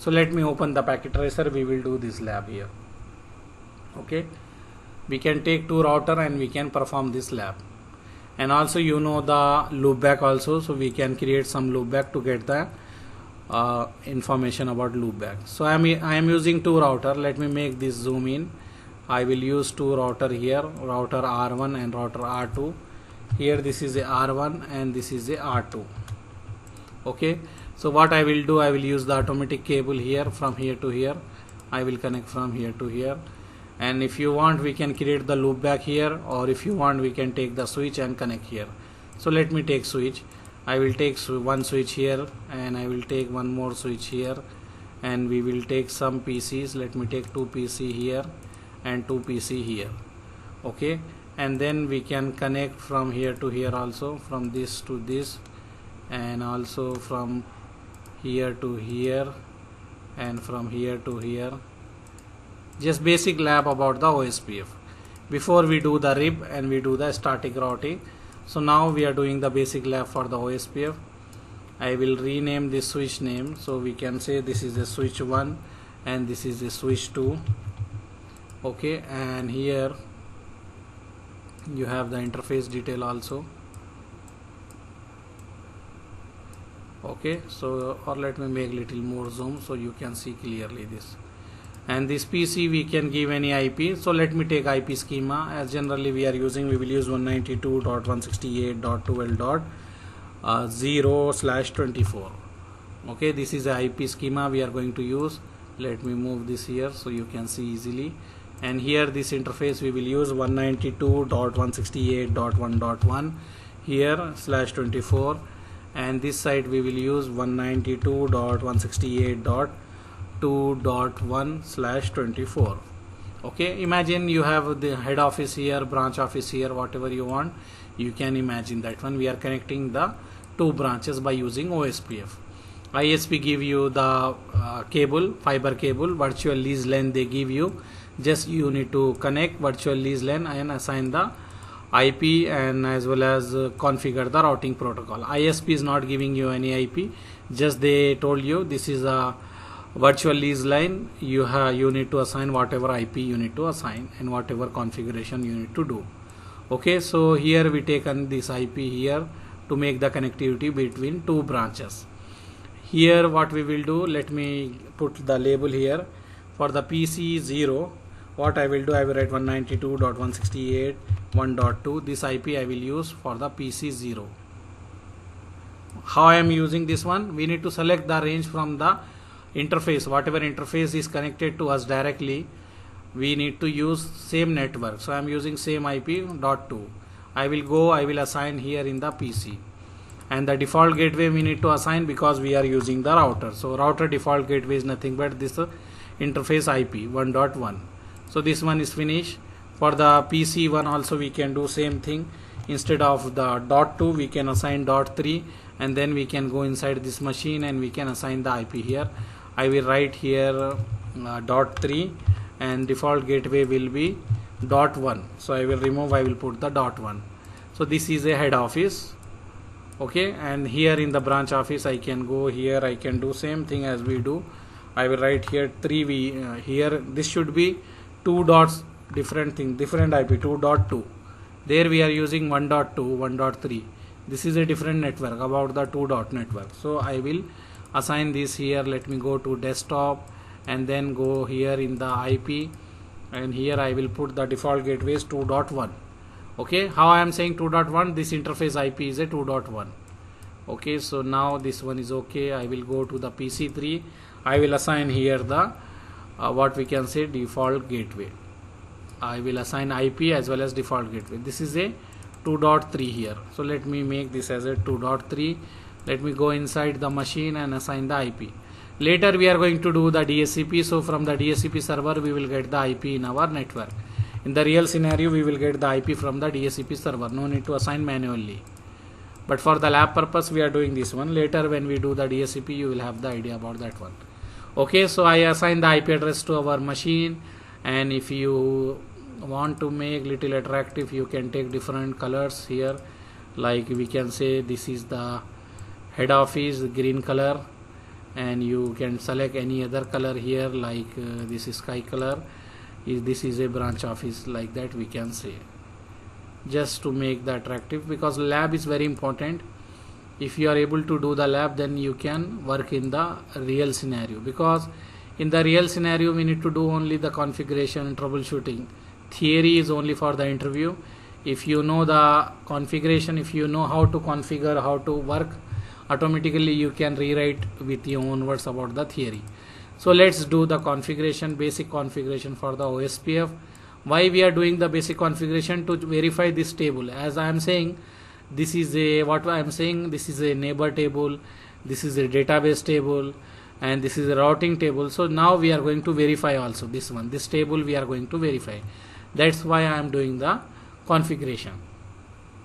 So let me open the packet tracer. We will do this lab here. Okay, we can take two router and we can perform this lab. And also you know the loopback also, so we can create some loopback to get the information about loopback. So I am using two router. Let me make this zoom in. I will use two router here, router R1 and router R2. Here this is a R1 and this is a R2. Okay, so what I will do, I will use the automatic cable here from here to here. I will connect from here to here. And if you want, we can create the loopback here, or if you want, we can take the switch and connect here. So let me take switch. I will take one switch here, and I will take one more switch here, and we will take some PCs. Let me take two PC here and two PC here. Okay, and then we can connect from here to here also, from this to this, and also from here to here, and from here to here. Just basic lab about the OSPF before we do the RIB and we do the static routing. So now we are doing the basic lab for the OSPF. I will rename this switch name, so we can say this is a switch 1 and this is a switch 2. Okay, and here you have the interface detail also. Okay, so or let me make little more zoom so you can see clearly this. And this PC we can give any IP. So let me take IP schema. As generally we are using, we will use 192.168.12.0/24. Okay, this is the IP schema we are going to use. Let me move this here so you can see easily. And here this interface we will use 192.168.1.1 here /24, and this side we will use 192.168.2.1/24. Okay, imagine you have the head office here, branch office here, whatever you want, you can imagine that one. We are connecting the two branches by using OSPF. ISP give you the cable, fiber cable, virtual lease LAN they give you. Just you need to connect virtual lease LAN and assign the IP and as well as configure the routing protocol. ISP is not giving you any IP, just they told you this is a virtual lease line. You need to assign whatever IP you need to assign and whatever configuration you need to do. Okay, so here we take this IP here to make the connectivity between two branches. Here what we will do, let me put the label here for the PC 0. What I will do, I will write 192.168.1.2. this IP I will use for the PC 0. How I am using this one, we need to select the range from the interface. Whatever interface is connected to us directly, we need to use same network. So I am using same IP.2. I will assign here in the PC, and the default gateway we need to assign because we are using the router. So router default gateway is nothing but this interface IP 1.1. So this one is finished. For the PC one also we can do same thing. Instead of the .2 we can assign .3, and then we can go inside this machine and we can assign the IP here. I will write here .3 and default gateway will be .1. So I will remove, I will put the .1. So this is a head office. Okay, and here in the branch office I can go here, I can do same thing as we do. I will write here 3V here. This should be 2 dots, different thing, different IP 2.2. There we are using 1.2, 1.3. This is a different network about the 2 dot network. So I will assign this here. Let me go to desktop and then go here in the IP, and here I will put the default gateways 2.1. Okay, how I am saying 2.1, this interface IP is a 2.1. Okay, so now this one is okay. I will go to the PC3. I will assign here the what we can say default gateway. I will assign IP as well as default gateway. This is a 2.3 here. So let me make this as a 2.3. Let me go inside the machine and assign the IP. Later we are going to do the DHCP. So from the DHCP server we will get the IP in our network. In the real scenario we will get the IP from the DHCP server. No need to assign manually. But for the lab purpose we are doing this one. Later when we do the DHCP you will have the idea about that one. Okay, so I assign the IP address to our machine, and if you want to make little attractive you can take different colors here. Like we can say this is the head office, green color, and you can select any other color here, like this is sky color. This is a branch office, like that we can say, just to make the attractive, because lab is very important. If you are able to do the lab, then you can work in the real scenario, because in the real scenario we need to do only the configuration and troubleshooting. Theory is only for the interview. If you know the configuration, if you know how to configure, how to work, automatically you can rewrite with your own words about the theory. So let's do the configuration, basic configuration for the OSPF. Why we are doing the basic configuration? To verify this table. As I am saying, this is a, what I am saying, this is a neighbor table, this is a database table, and this is a routing table. So now we are going to verify also this one, this table we are going to verify. That's why I am doing the configuration.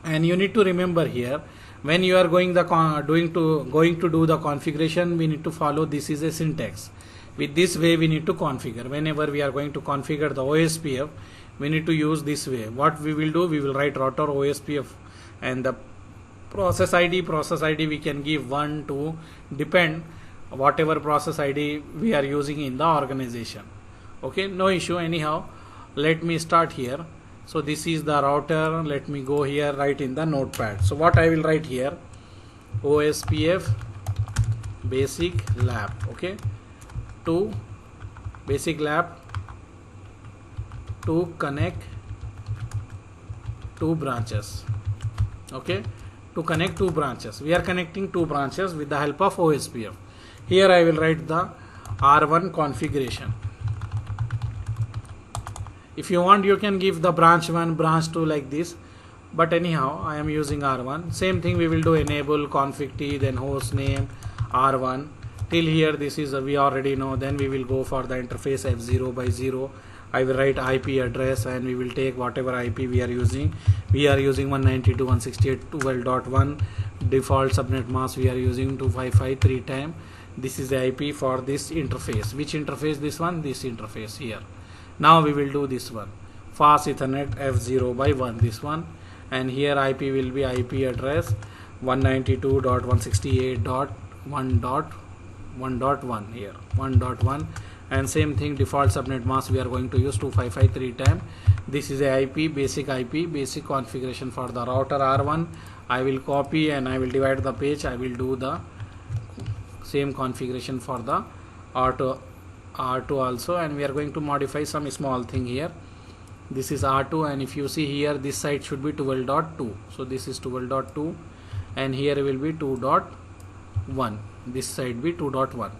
And you need to remember here, when you are going to do the configuration, we need to follow, this is a syntax. With this way we need to configure. Whenever we are going to configure the OSPF, we need to use this way. What we will do, we will write router OSPF, and the process ID we can give 1, 2, depend whatever process ID we are using in the organization. Okay, no issue. Anyhow, let me start here. So this is the router. Let me go here, write in the notepad. So what I will write here, OSPF basic lab. Okay, to basic lab to connect two branches. Okay, to connect two branches, we are connecting two branches with the help of OSPF. Here I will write the R1 configuration. If you want, you can give the branch 1, branch 2 like this, but anyhow I am using R1. Same thing we will do, enable config t, then host name R1. Till here this is we already know. Then we will go for the interface F0 by 0. I will write IP address, and we will take whatever IP we are using. We are using 192.168.12.1. Default subnet mask we are using 255 times. This is the IP for this interface. Which interface? This one, this interface here. Now we will do this one, fast Ethernet F0 by 1, this one, and here IP will be IP address 192.168.1.1 here, 1.1, and same thing, default subnet mask we are going to use 255 times. This is a IP, basic configuration for the router R1. I will copy and I will divide the page. I will do the same configuration for the R2 also, and we are going to modify some small thing here. This is R2, and if you see here, this side should be 12.2. so this is 12.2, and here will be 2.1. this side be 2.1.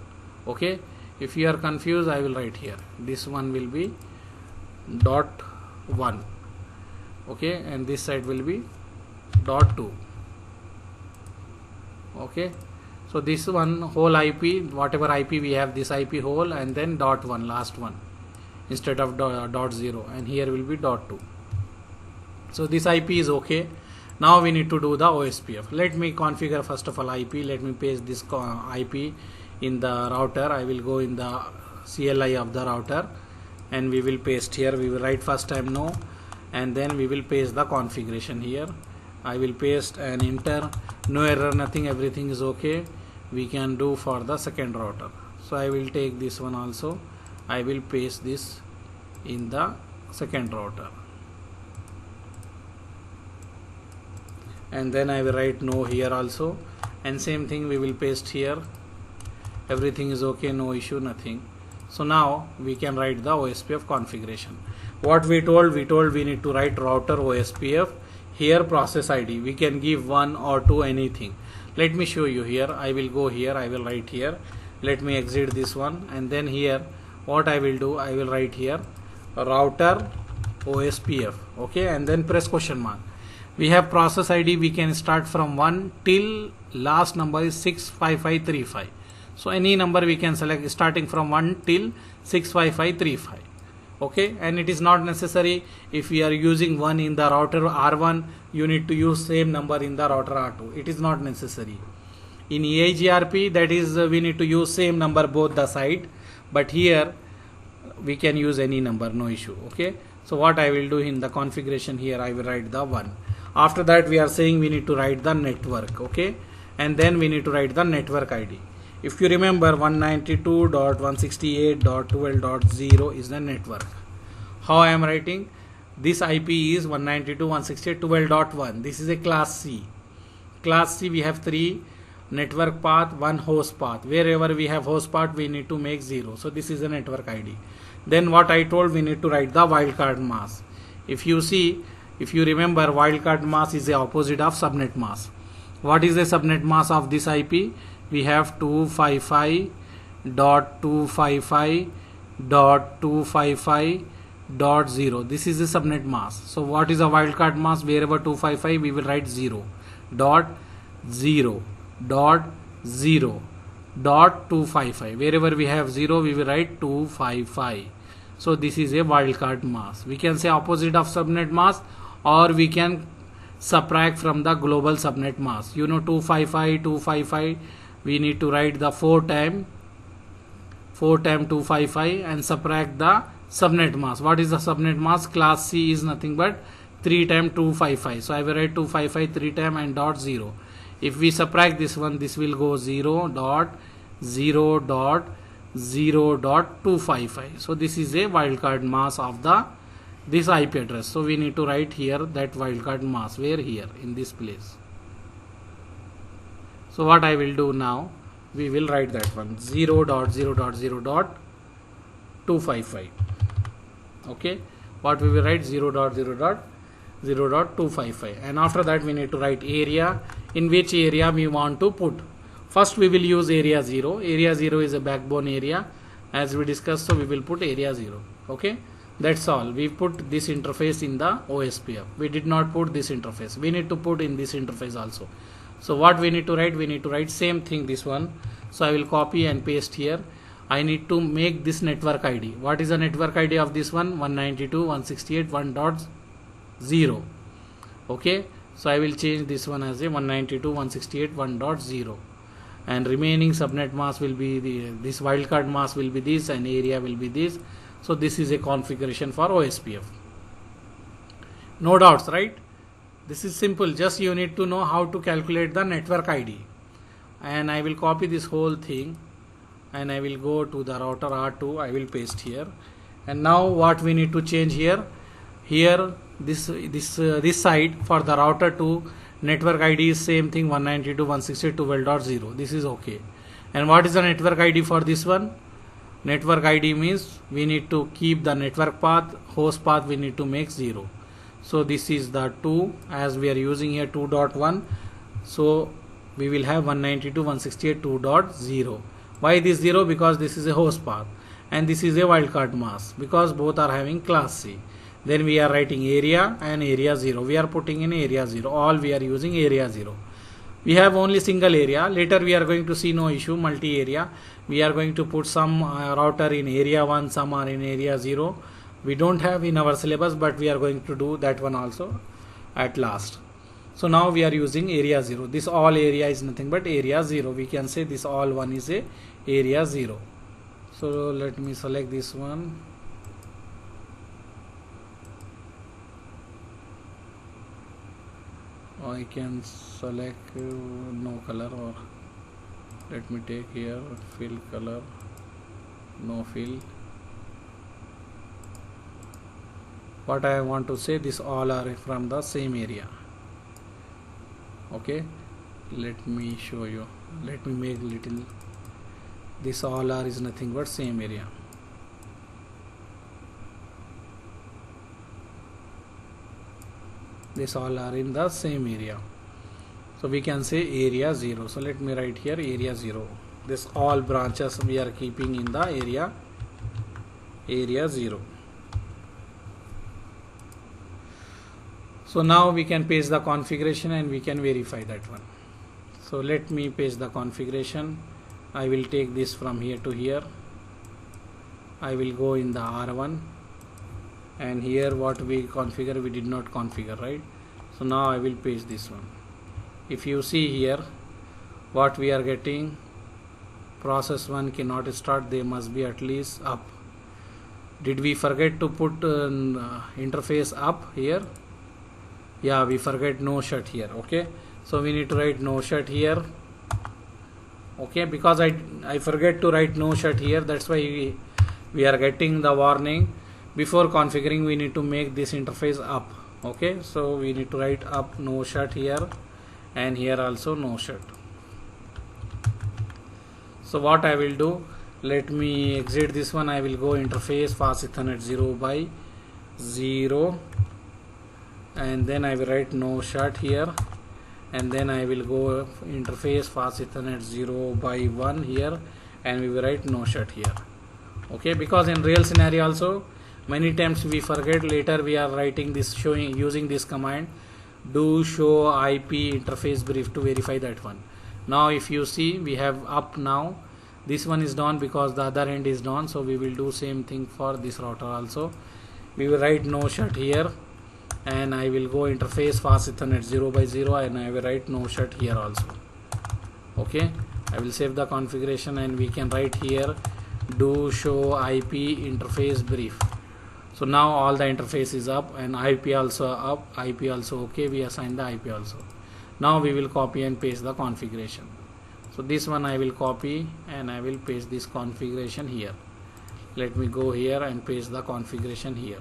okay, if you are confused, I will write here, this one will be .1. okay, and this side will be .2. okay, so this one whole IP, whatever IP we have, this IP whole, and then .1, last one, instead of .0, and here will be .2. So this IP is okay. Now we need to do the OSPF. Let me configure first of all IP. Let me paste this IP in the router. I will go in the CLI of the router, and we will paste here. We will write first time no, and then we will paste the configuration here. I will paste and enter. No error, nothing, everything is okay. We can do for the second router. So I will take this one also. I will paste this in the second router, and then I will write no here also, and same thing we will paste here. Everything is okay, no issue, nothing. So now we can write the OSPF configuration. What we told we need to write router OSPF. Here process ID we can give 1 or 2, anything. Let me show you here. I will go here, I will write here. Let me exit this one, and then here what I will do, I will write here router OSPF. okay, and then press question mark. We have process ID, we can start from 1 till last number is 65535. so any number we can select starting from 1 till 65535. okay, and it is not necessary if we are using 1 in the router R1, you need to use same number in the router R2. It is not necessary. In EIGRP, that is we need to use same number both the side, but here we can use any number, no issue. okay, so what I will do in the configuration here, I will write the 1. After that we are saying we need to write the network. okay, and then we need to write the network ID. If you remember, 192.168.12.0 is the network. How I am writing? This IP is 192.168.12.1. This is a class C. Class C, we have 3 network path, 1 host path. Wherever we have host path, we need to make 0. So this is a network ID. Then what I told, we need to write the wildcard mask. If you remember, wildcard mask is the opposite of subnet mask. What is the subnet mask of this IP? We have 255.255.255.0. This is the subnet mask. So what is a wildcard mask? Wherever 255, we will write 0.0.0.255. Wherever we have 0, we will write 255. So this is a wildcard mask. We can say opposite of subnet mask, or we can subtract from the global subnet mask. 255, we need to write the 4 times 255 and subtract the subnet mask. What is the subnet mask? Class C is nothing but 3 times 255. So I will write 255 3 times and dot 0. If we subtract this one, this will go 0.0.0.255. So this is a wildcard mask of this IP address. So we need to write here that wildcard mask. Where? Here in this place. So what I will do now, we will write that one 0.0.0.255. Okay, what we will write 0.0.0.255, and after that we need to write area, in which area we want to put. First we will use area 0. Area 0 is a backbone area, as we discussed, so we will put area 0. Okay, that's all. We put this interface in the OSPF. We did not put this interface. We need to put in this interface also. So what we need to write? We need to write same thing, this one. So I will copy and paste here. I need to make this network ID. What is the network ID of this one? 192.168.1.0. Okay, so I will change this one as a 192.168.1.0, and remaining subnet mask will be this wildcard mask will be this, and area will be this. So this is a configuration for OSPF. No doubts, right? This is simple. Just you need to know how to calculate the network ID. And I will copy this whole thing, and I will go to the router R2. I will paste here. And now what we need to change here? Here this side for the router 2 network ID is same thing, 192.168.12.0. This is okay. And what is the network ID for this one? Network ID means we need to keep the network path, host path we need to make 0. So this is the 2, as we are using here 2.1. So we will have 192.168.2.0. Why this 0? Because this is a host path and this is a wildcard mask, because both are having class C. Then we are writing area and area 0. We are putting in area 0. All we are using area 0. We have only single area. Later we are going to see no issue, multi-area. We are going to put some router in area 1, some are in area 0. We don't have in our syllabus, but we are going to do that one also at last. So now we are using area 0. This all area is nothing but area 0. We can say this all one is a area 0. So let me select this one. I can select no color, or let me take here fill color, no fill. What I want to say, this all are from the same area. Okay, let me show you. Let me make little. This all are is nothing but same area. This all are in the same area. So we can say area 0. So let me write here area 0. This all branches we are keeping in the area 0. So now we can paste the configuration and we can verify that one. So let me paste the configuration. I will take this from here to here. I will go in the R1, and here what we configure, we did not configure, right? So now I will paste this one. If you see here what we are getting, process 1 cannot start, they must be at least up. Did we forget to put interface up here? Yeah, we forget no shut here. Okay, so we need to write no shut here, Okay, because I forget to write no shut here, that's why we are getting the warning. Before configuring, we need to make this interface up. Okay, so we need to write up no shut here, and here also no shut. So what I will do, let me exit this one. I will go interface fast Ethernet 0/0, and then I will write no shut here, and then I will go interface fast Ethernet 0/1 here, and we will write no shut here. Okay, because in real scenario also many times we forget, later we are writing this, showing using this command do show IP interface brief to verify that one. Now if you see, we have up now, this one is down because the other end is down, so we will do same thing for this router also. We will write no shut here, and I will go interface fast Ethernet 0/0, and I will write no shut here also. Okay, I will save the configuration, and we can write here do show IP interface brief. So now all the interface is up, and IP also up, IP also okay, we assign the IP also. Now we will copy and paste the configuration. So this one I will copy, and I will paste this configuration here. Let me go here and paste the configuration here.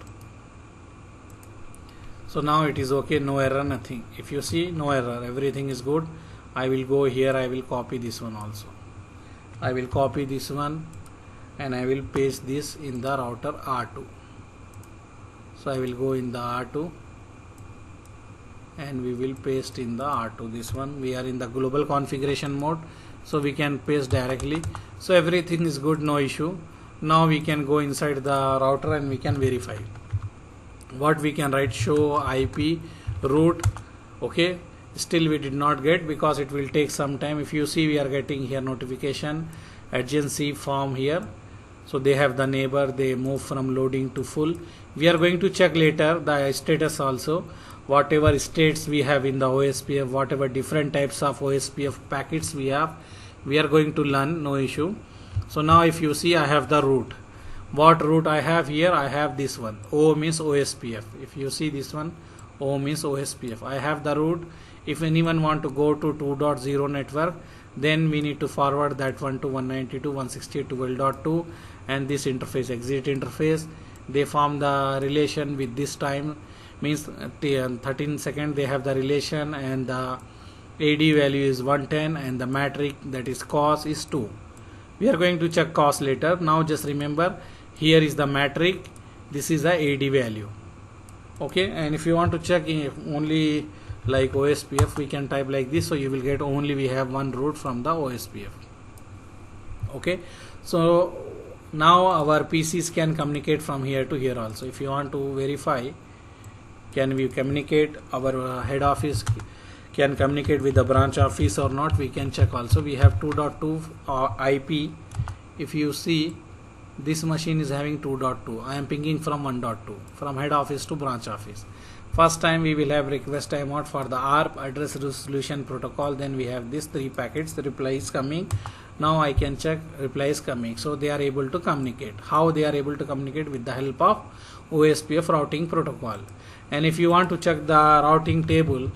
So now it is okay, no error, nothing. If you see, no error, everything is good. I will go here, I will copy this one also. I will copy this one, and I will paste this in the router R2. So I will go in the R2, and we will paste in the R2 this one. We are in the global configuration mode, so we can paste directly. So everything is good, no issue. Now we can go inside the router and we can verify. What we can write, show IP root. Okay, still we did not get, because it will take some time. If you see, we are getting here notification agency form here. So they have the neighbor, they move from loading to full. We are going to check later the status also. Whatever states we have in the OSPF, whatever different types of OSPF packets we have, we are going to learn, no issue. So now if you see, I have the root. What root I have here? I have this one. O means OSPF. If you see this one, O means OSPF. I have the root. If anyone want to go to 2.0 network, then we need to forward that one to 192.168.12.2, and this interface, exit interface, they form the relation with this time, means 13 seconds they have the relation, and the AD value is 110, and the metric, that is cos, is 2. We are going to check cos later. Now just remember, here is the metric, this is the AD value. Okay, and if you want to check only like OSPF, we can type like this, so you will get only we have one root from the OSPF. Okay, so now our PCs can communicate from here to here also. If you want to verify, can we communicate, our head office can communicate with the branch office or not, we can check also. We have 2.2 IP. If you see, this machine is having 2.2. I am pinging from 1.2, from head office to branch office. First time we will have request timeout for the ARP, address resolution protocol. Then we have these 3 packets, the reply is coming. Now I can check reply is coming. So they are able to communicate. How they are able to communicate? With the help of OSPF routing protocol. And if you want to check the routing table,